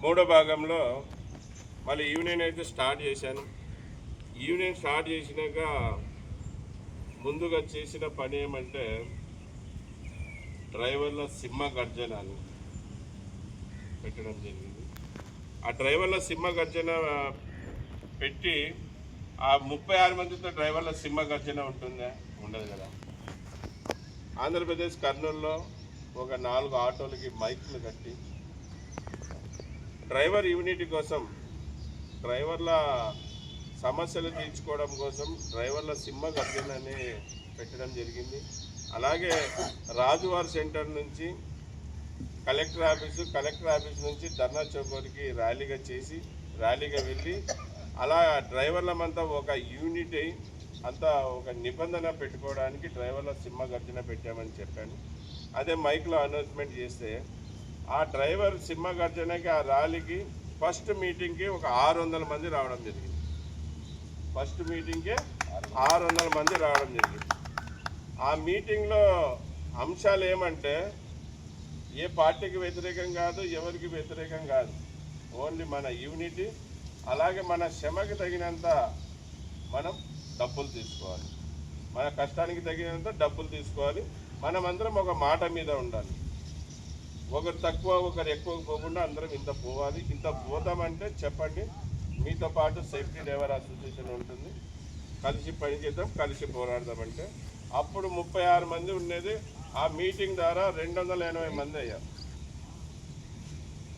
మూడో భాగంలో మళ్ళీ యూనియన్ అయితే స్టార్ట్ చేశాను. యూనియన్ స్టార్ట్ చేసినాక ముందుగా చేసిన పని ఏమంటే డ్రైవర్ల సింహ గర్జనాన్ని పెట్టడం జరిగింది. ఆ డ్రైవర్ల సింహ గర్జన పెట్టి ఆ 36 మందితో డ్రైవర్ల సింహ గర్జన ఉంటుందా? ఉండదు కదా. ఆంధ్రప్రదేశ్ కర్నూలులో ఒక 4 ఆటోలకి మైక్లు కట్టి డ్రైవర్ యూనిటీ కోసం, డ్రైవర్ల సమస్యలు తీర్చుకోవడం కోసం డ్రైవర్ల సింహ గర్జనని పెట్టడం జరిగింది. అలాగే రాజువారి సెంటర్ నుంచి కలెక్టర్ ఆఫీస్ నుంచి ధర్నా చౌకూరికి ర్యాలీగా వెళ్ళి అలా డ్రైవర్లమంతా ఒక యూనిట్ అయి అంతా ఒక నిబంధన పెట్టుకోవడానికి డ్రైవర్ల సింహ గర్జన పెట్టామని చెప్పాను. అదే మైక్లో అనౌన్స్మెంట్ చేస్తే ఆ డ్రైవర్ సింహ గర్జనకి, ఆ ర్యాలీకి ఫస్ట్ మీటింగ్కి ఒక 600 మంది రావడం జరిగింది. ఫస్ట్ మీటింగ్కే 600 మంది రావడం జరిగింది. ఆ మీటింగ్లో అంశాలు ఏమంటే ఏ పార్టీకి వ్యతిరేకం కాదు, ఎవరికి వ్యతిరేకం కాదు, ఓన్లీ మన యూనిటీ, అలాగే మన శ్రమకి తగినంత మనం డబ్బులు తీసుకోవాలి, మన కష్టానికి తగినంత డబ్బులు తీసుకోవాలి, మనమందరం ఒక మాట మీద ఉండాలి. ఒకరు తక్కువ ఒకరు ఎక్కువ పోకుండా అందరం ఇంత పోవాలి. ఇంత పోతామంటే చెప్పండి, మీతో పాటు సేఫ్టీ డ్రైవర్ అసోసియేషన్ ఉంటుంది, కలిసి పనిచేద్దాం, కలిసి పోరాడదామంటే అప్పుడు 36 మంది ఉండేది. ఆ మీటింగ్ ద్వారా 280 మంది అయ్యారు.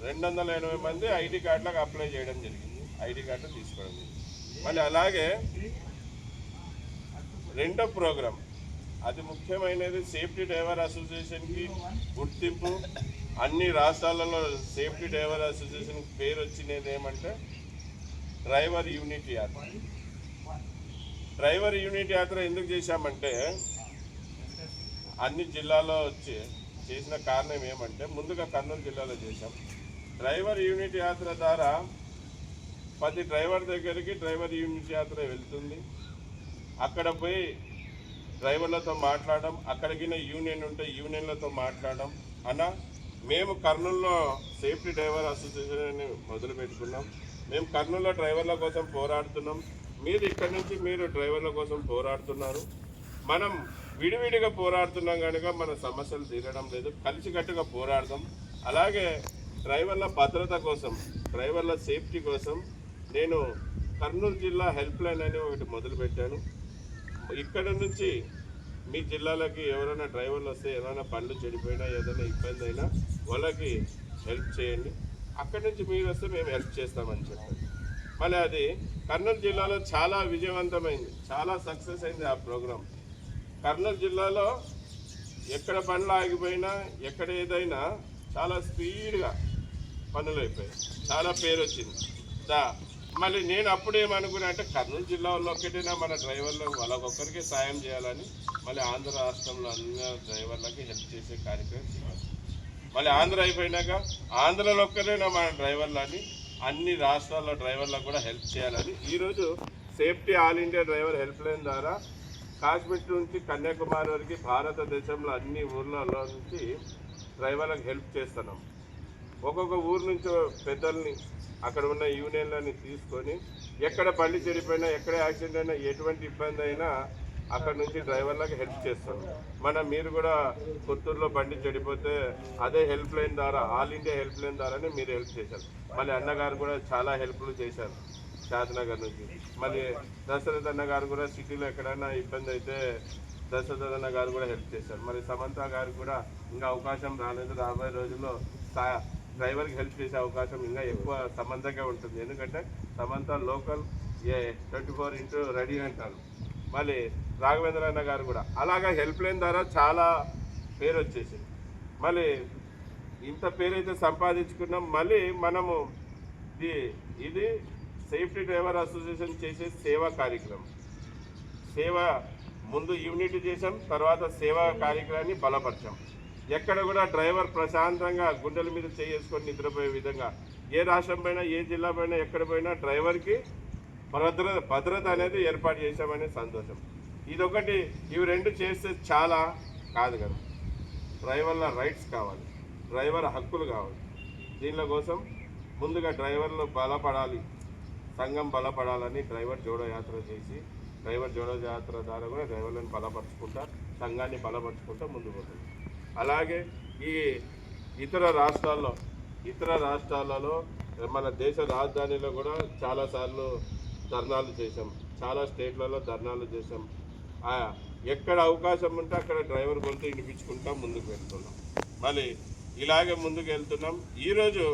280 మంది ఐడి కార్డులకు అప్లై చేయడం జరిగింది, ఐడి కార్డులు తీసుకోవడం జరిగింది. మళ్ళీ అలాగే రెండో ప్రోగ్రాం, అది ముఖ్యమైనది, సేఫ్టీ డ్రైవర్ అసోసియేషన్కి గుర్తింపు. అన్ని రాష్ట్రాలలో సేఫ్టీ డ్రైవర్ అసోసియేషన్కి పేరు వచ్చినది ఏమంటే డ్రైవర్ యూనిటీ యాత్ర. డ్రైవర్ యూనిటీ యాత్ర ఎందుకు చేశామంటే అన్ని జిల్లాలో చేసిన కారణం ఏమంటే ముందుగా కర్నూలు జిల్లాలో చేశాం. డ్రైవర్ యూనిటీ యాత్ర ద్వారా 10 డ్రైవర్ దగ్గరికి డ్రైవర్ యూనిటీ యాత్ర వెళ్తుంది. అక్కడ పోయి డ్రైవర్లతో మాట్లాడడం, అక్కడికి యూనియన్ ఉంటే యూనియన్లతో మాట్లాడడం. అన్న మేము కర్నూలులో సేఫ్టీ డ్రైవర్ అసోసియేషన్ అని మొదలు పెట్టుకున్నాం, మేము కర్నూలులో డ్రైవర్ల కోసం పోరాడుతున్నాం, మీరు ఇక్కడి నుంచి మీరు డ్రైవర్ల కోసం పోరాడుతున్నారు, మనం విడివిడిగా పోరాడుతున్నాం కనుక మన సమస్యలు తీరడం లేదు, కలిసికట్టుగా పోరాడదాం. అలాగే డ్రైవర్ల భద్రత కోసం, డ్రైవర్ల సేఫ్టీ కోసం నేను కర్నూలు జిల్లా హెల్ప్ లైన్ అని ఒకటి మొదలుపెట్టాను. ఇక్కడ నుంచి మీ జిల్లాలకి ఎవరైనా డ్రైవర్లు వస్తే, ఏమైనా బండ్లు చెడిపోయినా, ఏదైనా ఇబ్బంది అయినా వాళ్ళకి హెల్ప్ చేయండి, అక్కడి నుంచి మీరు వస్తే మేము హెల్ప్ చేస్తామని చెప్పారు. మళ్ళీ అది కర్నూలు జిల్లాలో చాలా విజయవంతమైంది, చాలా సక్సెస్ అయింది ఆ ప్రోగ్రాం. కర్నూలు జిల్లాలో ఎక్కడ బండ్లు ఆగిపోయినా, ఎక్కడ ఏదైనా చాలా స్పీడ్గా పనులు అయిపోయాయి, చాలా పేరు వచ్చింది. మళ్ళీ నేను అప్పుడేమనుకున్నా అంటే కర్నూలు జిల్లాలో ఒక్కటైనా మన డ్రైవర్లు వాళ్ళకొక్కరికి సాయం చేయాలని మళ్ళీ ఆంధ్ర రాష్ట్రంలో అన్ని డ్రైవర్లకి హెల్ప్ చేసే కార్యక్రమం చేయాలి. మళ్ళీ ఆంధ్ర అయిపోయినాక ఆంధ్రలో ఒక్కరైనా మన డ్రైవర్లని అన్ని రాష్ట్రాల్లో డ్రైవర్లకు కూడా హెల్ప్ చేయాలని ఈరోజు safety all India driver help line ద్వారా కాశ్మీర్ నుంచి కన్యాకుమారి వరకు భారతదేశంలో అన్ని ఊర్లలో నుంచి డ్రైవర్లకు హెల్ప్ చేస్తున్నాం. ఒక్కొక్క ఊరు నుంచి పెద్దల్ని, అక్కడ ఉన్న యూనియన్లని తీసుకొని ఎక్కడ బండి చెడిపోయినా, ఎక్కడ యాక్సిడెంట్ అయినా, ఎటువంటి ఇబ్బంది అయినా అక్కడ నుంచి డ్రైవర్లకు హెల్ప్ చేస్తాం. మీరు కూడా కొత్తూరులో బండి చెడిపోతే అదే హెల్ప్ లైన్ ద్వారా, ఆల్ ఇండియా హెల్ప్ లైన్ ద్వారానే మీరు హెల్ప్ చేశారు. మళ్ళీ అన్నగారు కూడా చాలా హెల్ప్లు చేశారు షాద్నగర్ నుంచి. మళ్ళీ దశరథ్ అన్న గారు కూడా సిటీలో ఎక్కడైనా ఇబ్బంది అయితే దశరథ్ అన్న గారు కూడా హెల్ప్ చేశారు. మరి సమంత గారు కూడా ఇంకా అవకాశం రాలేదు, రాబోయే రోజుల్లో డ్రైవర్కి హెల్ప్ చేసే అవకాశం ఇంకా ఎక్కువ సమంతగా ఉంటుంది. ఎందుకంటే సమంత లోకల్ 24 రెడీ అంటారు. మళ్ళీ రాఘవేంద్ర అన్న గారు కూడా అలాగా హెల్ప్ లైన్ ద్వారా చాలా పేరు వచ్చేసింది. మళ్ళీ ఇంత పేరైతే సంపాదించుకున్నాం. మళ్ళీ మనము ఇది సేఫ్టీ డ్రైవర్ అసోసియేషన్ చేసే సేవా కార్యక్రమం. సేవ ముందు యూనిటీ చేసాం, తర్వాత సేవా కార్యక్రమాన్ని బలపరిచాం. ఎక్కడ కూడా డ్రైవర్ ప్రశాంతంగా గుండెల మీద చేసుకొని నిద్రపోయే విధంగా ఏ రాష్ట్రం పైన, ఏ జిల్లా పైన, ఎక్కడ పోయినా డ్రైవర్కి భద్రత అనేది ఏర్పాటు చేశామనే సంతోషం. ఇదొకటి, ఇవి రెండు చేస్తే చాలా కాదు కదా. డ్రైవర్ల రైట్స్ కావాలి, డ్రైవర్ హక్కులు కావాలి. దీనిలో కోసం ముందుగా డ్రైవర్లు బలపడాలి, సంఘం బలపడాలని డ్రైవర్ జోడో యాత్ర చేసి డ్రైవర్ జోడో యాత్ర ద్వారా కూడా డ్రైవర్లను బలపరుచుకుంటా, సంఘాన్ని బలపరుచుకుంటా ముందుకు పోతుంది. అలాగే ఈ ఇతర రాష్ట్రాలలో మన దేశ రాజధానిలో కూడా చాలాసార్లు ధర్నాలు చేశాం, చాలా స్టేట్లలో ధర్నాలు చేశాం. ఎక్కడ అవకాశం ఉంటే అక్కడ డ్రైవర్ గొంతు వినిపించుకుంటా ముందుకు వెళ్తున్నాం. మళ్ళీ ఇలాగే ముందుకు వెళ్తున్నాం. ఈరోజు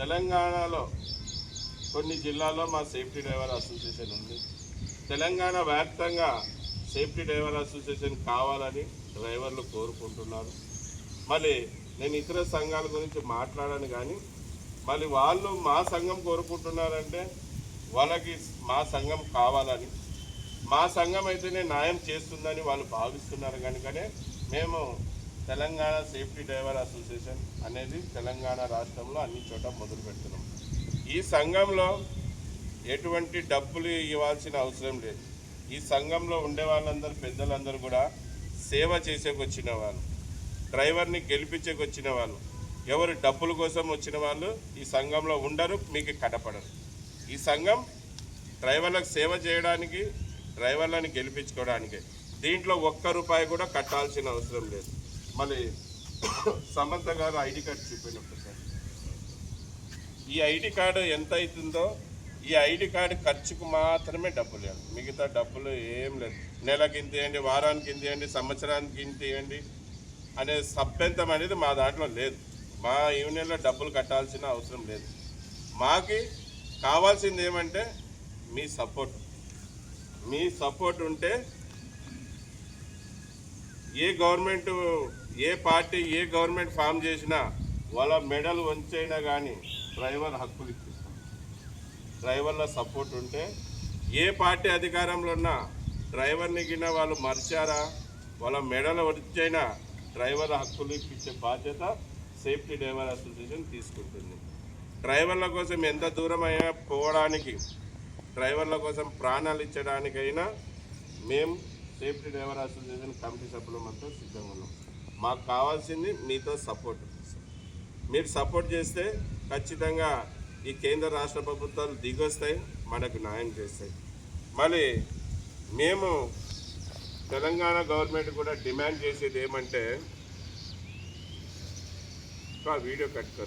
తెలంగాణలో కొన్ని జిల్లాల్లో మా సేఫ్టీ డ్రైవర్ అసోసియేషన్ ఉంది. తెలంగాణ వ్యాప్తంగా సేఫ్టీ డ్రైవర్ అసోసియేషన్ కావాలని డ్రైవర్లు కోరుకుంటున్నారు. మళ్ళీ నేను ఇతర సంఘాల గురించి మాట్లాడాను, కానీ మళ్ళీ వాళ్ళు మా సంఘం కోరుకుంటున్నారంటే వాళ్ళకి మా సంఘం కావాలని, మా సంఘం అయితేనే న్యాయం చేస్తుందని వాళ్ళు భావిస్తున్నారు. కనుకనే మేము తెలంగాణ సేఫ్టీ డ్రైవర్ అసోసియేషన్ అనేది తెలంగాణ రాష్ట్రంలో అన్ని చోట మొదలు పెడుతున్నాం. ఈ సంఘంలో ఎటువంటి డబ్బులు ఇవ్వాల్సిన అవసరం లేదు. ఈ సంఘంలో ఉండే వాళ్ళందరూ పెద్దలందరూ కూడా సేవ చేసేకి వచ్చిన వాళ్ళు, డ్రైవర్ని గెలిపించేకి వచ్చిన వాళ్ళు. ఎవరు డబ్బుల కోసం వచ్చిన వాళ్ళు ఈ సంఘంలో ఉండరు, మీకు కనపడరు. ఈ సంఘం డ్రైవర్లకు సేవ చేయడానికి, డ్రైవర్లను గెలిపించుకోవడానికి. దీంట్లో ఒక్క రూపాయి కూడా కట్టాల్సిన అవసరం లేదు. మళ్ళీ సమంత గారు ఐడి కార్డు చూపినప్పుడు సార్, ఈ ఐడి కార్డు ఎంత అవుతుందో ఈ ఐడి కార్డు ఖర్చుకు మాత్రమే డబ్బులు ఇవ్వాలి, మిగతా డబ్బులు ఏం లేదు. నెలకి ఇంత ఇవ్వండి, వారానికి ఇంత ఇవ్వండి, సంవత్సరానికి ఇంత ఇవ్వండి అనే సభ్యంతం అనేది మా దాంట్లో లేదు. మా యూనియన్లో డబ్బులు కట్టాల్సిన అవసరం లేదు. మాకి కావాల్సింది ఏమంటే మీ సపోర్ట్ ఉంటే ఏ పార్టీ ఏ గవర్నమెంట్ ఫామ్ చేసినా వాళ్ళ మెడల్ వంచైనా కానీ డ్రైవర్ హక్కులు ఇప్పిస్తాం. డ్రైవర్ల సపోర్ట్ ఉంటే ఏ పార్టీ అధికారంలో ఉన్నా డ్రైవర్ని గిన్న వాళ్ళు మర్చారా, వాళ్ళ మెడల్ వంచైనా డ్రైవర్ హక్కులు ఇప్పించే బాధ్యత సేఫ్టీ డ్రైవర్ అసోసియేషన్ తీసుకుంటుంది. డ్రైవర్ల కోసం ఎంత దూరం అయినా పోవడానికి, డ్రైవర్ల కోసం ప్రాణాలు ఇచ్చడానికైనా మేము సేఫ్టీ డ్రైవర్ అసోసియేషన్ కమిటీ సభ్యులమంతా సిద్ధంగా ఉన్నాం. మాకు కావాల్సింది మీతో సపోర్ట్. మీరు సపోర్ట్ చేస్తే ఖచ్చితంగా ఈ కేంద్ర రాష్ట్ర ప్రభుత్వాలు దిగొస్తాయి, మనకు న్యాయం చేస్తాయి. మళ్ళీ మేము తెలంగాణ గవర్నమెంట్ కూడా డిమాండ్ చేసేది ఏమంటే, వీడియో కట్ కరో